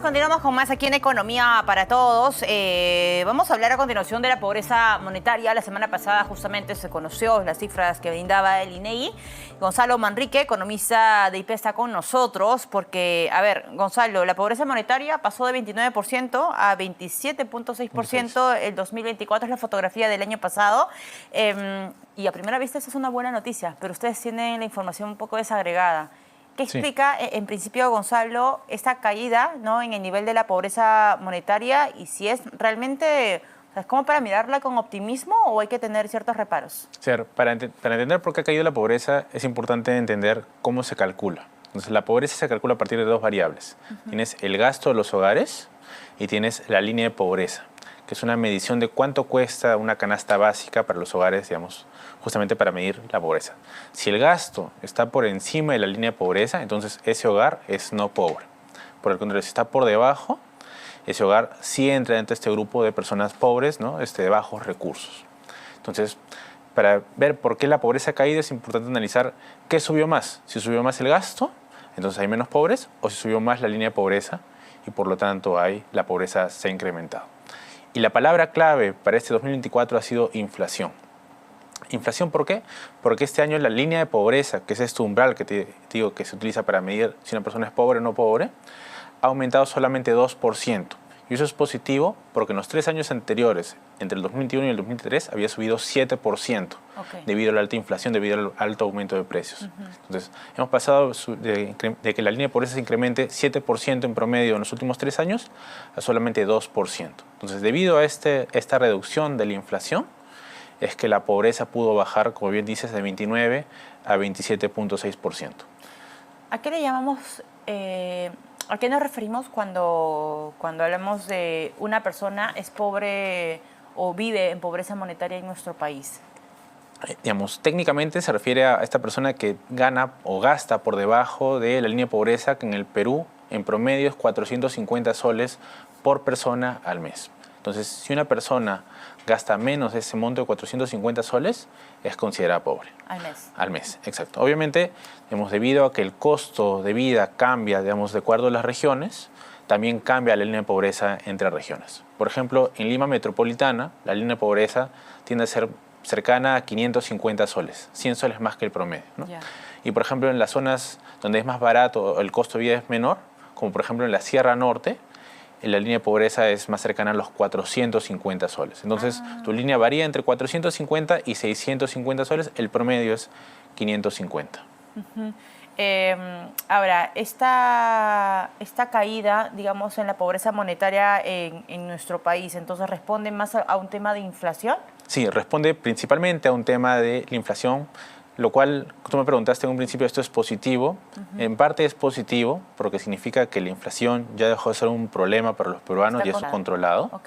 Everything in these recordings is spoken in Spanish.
Continuamos con más aquí en Economía para Todos. Vamos a hablar a continuación de la pobreza monetaria. La semana pasada justamente se conoció las cifras que brindaba el INEGI. Gonzalo Manrique, economista de IP, está con nosotros porque, a ver, Gonzalo, la pobreza monetaria pasó de 29% a 27.6% el 2024, es la fotografía del año pasado. Y a primera vista esa es una buena noticia, pero ustedes tienen la información un poco desagregada. ¿Qué explica, en principio, Gonzalo, esta caída, ¿no?, en el nivel de la pobreza monetaria y si es realmente, o sea, es como para mirarla con optimismo o hay que tener ciertos reparos? Sí, para entender por qué ha caído la pobreza es importante entender cómo se calcula. Entonces, la pobreza se calcula a partir de dos variables. Tienes el gasto de los hogares y tienes la línea de pobreza, que es una medición de cuánto cuesta una canasta básica para los hogares, digamos, justamente para medir la pobreza. Si el gasto está por encima de la línea de pobreza, entonces ese hogar es no pobre. Por el contrario, si está por debajo, ese hogar sí entra dentro de este grupo de personas pobres, ¿no?, de bajos recursos. Entonces, para ver por qué la pobreza ha caído es importante analizar qué subió más. Si subió más el gasto, entonces hay menos pobres, o si subió más la línea de pobreza y por lo tanto la pobreza se ha incrementado. Y la palabra clave para este 2024 ha sido inflación. ¿Inflación por qué? Porque este año la línea de pobreza, que es este umbral que te digo que se utiliza para medir si una persona es pobre o no pobre, ha aumentado solamente 2%. Y eso es positivo porque en los 3 años anteriores, entre el 2021 y el 2023, había subido 7% debido a la alta inflación, debido al alto aumento de precios. Entonces, hemos pasado de que la línea de pobreza se incremente 7% en promedio en los últimos 3 años a solamente 2%. Entonces, debido a esta reducción de la inflación, es que la pobreza pudo bajar, como bien dices, de 29 a 27.6%. ¿A qué le llamamos, a qué nos referimos cuando hablamos de una persona es pobre o vive en pobreza monetaria en nuestro país? Digamos, técnicamente se refiere a esta persona que gana o gasta por debajo de la línea de pobreza, que en el Perú en promedio es 450 soles por persona al mes. Entonces, si una persona gasta menos de ese monto de 450 soles, es considerada pobre. Al mes. Al mes, exacto. Obviamente, digamos, debido a que el costo de vida cambia, digamos, de acuerdo a las regiones, también cambia la línea de pobreza entre regiones. Por ejemplo, en Lima Metropolitana, la línea de pobreza tiende a ser cercana a 550 soles, 100 soles más que el promedio, ¿no? Y, por ejemplo, en las zonas donde es más barato, el costo de vida es menor, como por ejemplo en la Sierra Norte, la línea de pobreza es más cercana a los 450 soles. Entonces, tu línea varía entre 450 y 650 soles, el promedio es 550. Ahora, esta caída, digamos, en la pobreza monetaria en nuestro país, entonces, ¿responde más a un tema de inflación? Sí, responde principalmente a un tema de la inflación, lo cual, tú me preguntaste en un principio, ¿esto es positivo? En parte es positivo, porque significa que la inflación ya dejó de ser un problema para los peruanos y eso es controlado.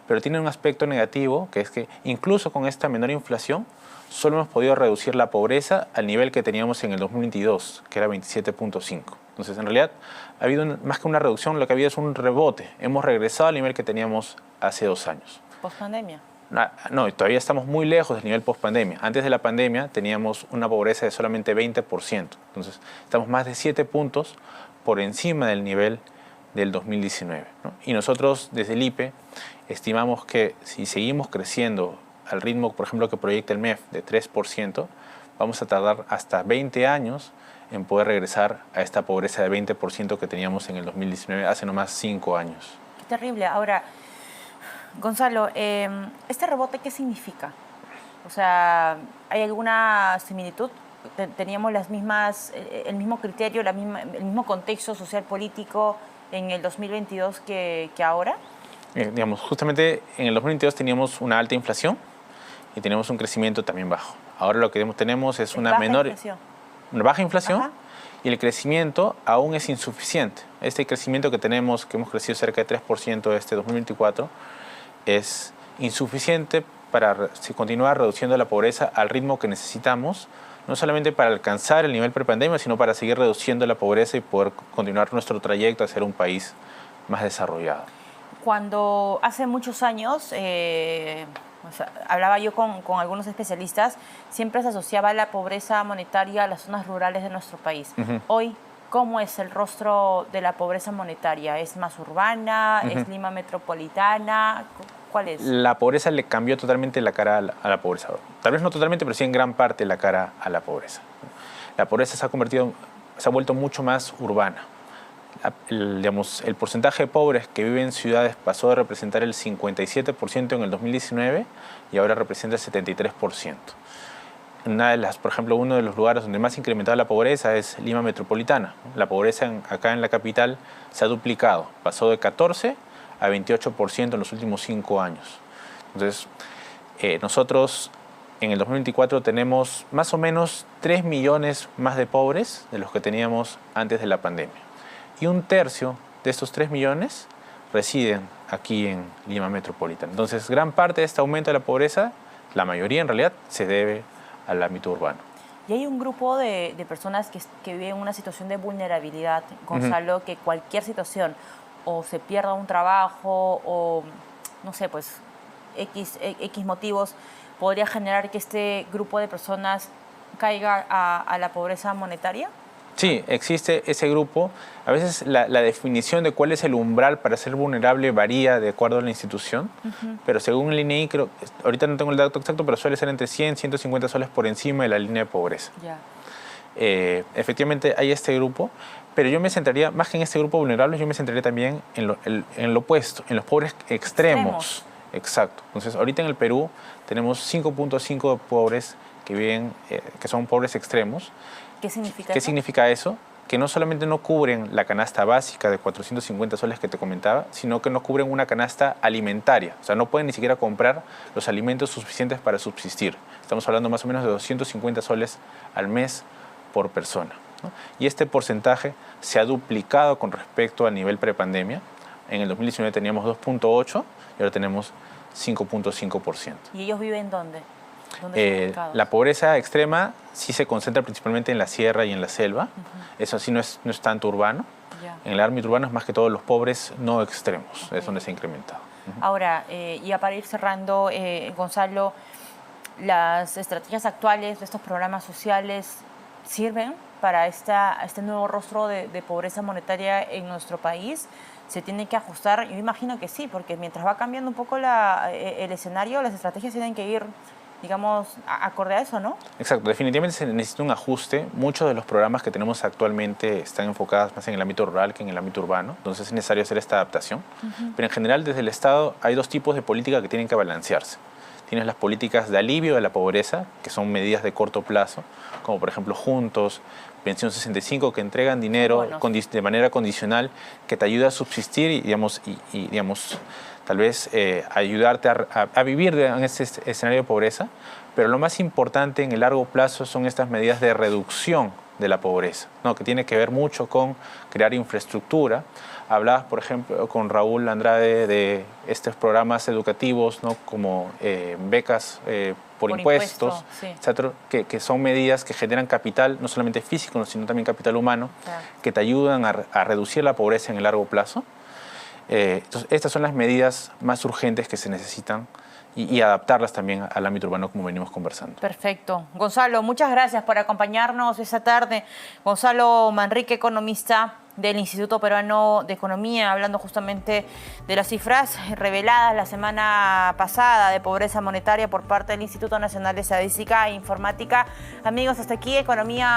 Pero tiene un aspecto negativo, que es que incluso con esta menor inflación, solo hemos podido reducir la pobreza al nivel que teníamos en el 2022, que era 27.5. Entonces, en realidad, ha habido más que una reducción, lo que ha habido es un rebote. Hemos regresado al nivel que teníamos hace 2 años. ¿Post-pandemia? No, todavía estamos muy lejos del nivel post-pandemia. Antes de la pandemia teníamos una pobreza de solamente 20%. Entonces, estamos más de 7 puntos por encima del nivel del 2019, ¿no? Y nosotros, desde el IPE, estimamos que si seguimos creciendo al ritmo, por ejemplo, que proyecta el MEF de 3%, vamos a tardar hasta 20 años en poder regresar a esta pobreza de 20% que teníamos en el 2019, hace nomás 5 años. Qué terrible. Ahora, Gonzalo, ¿este rebote qué significa? O sea, ¿hay alguna similitud? ¿Teníamos el mismo criterio, el mismo contexto social político en el 2022 que ahora? Digamos, justamente en el 2022 teníamos una alta inflación y teníamos un crecimiento también bajo. Ahora lo que tenemos es una baja inflación y el crecimiento aún es insuficiente. Este crecimiento que tenemos, que hemos crecido cerca de 3% este 2024, es insuficiente para continuar reduciendo la pobreza al ritmo que necesitamos, no solamente para alcanzar el nivel prepandemia, sino para seguir reduciendo la pobreza y poder continuar nuestro trayecto a ser un país más desarrollado. Cuando hace muchos años, hablaba yo con algunos especialistas, siempre se asociaba la pobreza monetaria a las zonas rurales de nuestro país. Hoy, ¿Cómo es el rostro de la pobreza monetaria? ¿Es más urbana? ¿Es Lima metropolitana? ¿Cuál es? La pobreza le cambió totalmente la cara a la pobreza. Tal vez no totalmente, pero sí en gran parte la cara a la pobreza. La pobreza se ha vuelto mucho más urbana. El porcentaje de pobres que viven en ciudades pasó de representar el 57% en el 2019 y ahora representa el 73%. Por ejemplo, uno de los lugares donde más ha incrementado la pobreza es Lima metropolitana. La pobreza acá en la capital se ha duplicado, pasó de 14 a 28% en los últimos 5 años. Entonces, nosotros en el 2024 tenemos más o menos 3 millones más de pobres de los que teníamos antes de la pandemia. Y un tercio de estos 3 millones residen aquí en Lima metropolitana. Entonces, gran parte de este aumento de la pobreza, la mayoría en realidad, se debe al ámbito urbano. Y hay un grupo de personas que viven en una situación de vulnerabilidad, Gonzalo, que cualquier situación, o se pierda un trabajo, o no sé, pues X motivos, podría generar que este grupo de personas caiga a la pobreza monetaria. Sí, existe ese grupo. A veces la definición de cuál es el umbral para ser vulnerable varía de acuerdo a la institución, pero según el INEI, ahorita no tengo el dato exacto, pero suele ser entre 100 y 150 soles por encima de la línea de pobreza. Ya. Efectivamente hay este grupo, pero yo me centraría, más que en este grupo vulnerable, yo me centraría también en lo opuesto, en los pobres extremos. Exacto. Entonces, ahorita en el Perú tenemos 5.5 pobres que viven, que son pobres extremos. ¿Qué significa ¿Qué eso? significa eso? Que no solamente no cubren la canasta básica de 450 soles que te comentaba, sino que no cubren una canasta alimentaria. O sea, no pueden ni siquiera comprar los alimentos suficientes para subsistir. Estamos hablando más o menos de 250 soles al mes por persona, ¿no? Y este porcentaje se ha duplicado con respecto al nivel prepandemia. En el 2019 teníamos 2.8 y ahora tenemos 5.5%. ¿Y ellos viven dónde? La pobreza extrema sí se concentra principalmente en la sierra y en la selva. Eso sí no es tanto urbano. En el ámbito urbano es más que todo los pobres no extremos, es donde se ha incrementado. Ahora, ya para ir cerrando, Gonzalo, ¿las estrategias actuales de estos programas sociales sirven para este nuevo rostro de pobreza monetaria en nuestro país? ¿Se tiene que ajustar? Yo imagino que sí, porque mientras va cambiando un poco el escenario, las estrategias tienen que ir, digamos, acorde a eso, ¿no? Exacto, definitivamente se necesita un ajuste. Muchos de los programas que tenemos actualmente están enfocados más en el ámbito rural que en el ámbito urbano, entonces es necesario hacer esta adaptación. Pero en general, desde el Estado hay dos tipos de política que tienen que balancearse. Tienes las políticas de alivio de la pobreza, que son medidas de corto plazo, como por ejemplo Juntos, Pensión 65, que entregan dinero de manera condicional, que te ayuda a subsistir y digamos, tal vez ayudarte a vivir en ese escenario de pobreza. Pero lo más importante en el largo plazo son estas medidas de reducción de la pobreza, ¿no? Que tiene que ver mucho con crear infraestructura. Hablabas, por ejemplo, con Raúl Andrade de estos programas educativos, ¿no? Como becas por impuestos, sí. etcétera, que son medidas que generan capital, no solamente físico, sino también capital humano, Claro. que te ayudan a reducir la pobreza en el largo plazo. Entonces, estas son las medidas más urgentes que se necesitan y adaptarlas también al ámbito urbano, como venimos conversando. Perfecto. Gonzalo, muchas gracias por acompañarnos esta tarde. Gonzalo Manrique, economista del Instituto Peruano de Economía, hablando justamente de las cifras reveladas la semana pasada de pobreza monetaria por parte del Instituto Nacional de Estadística e Informática. Amigos, hasta aquí Economía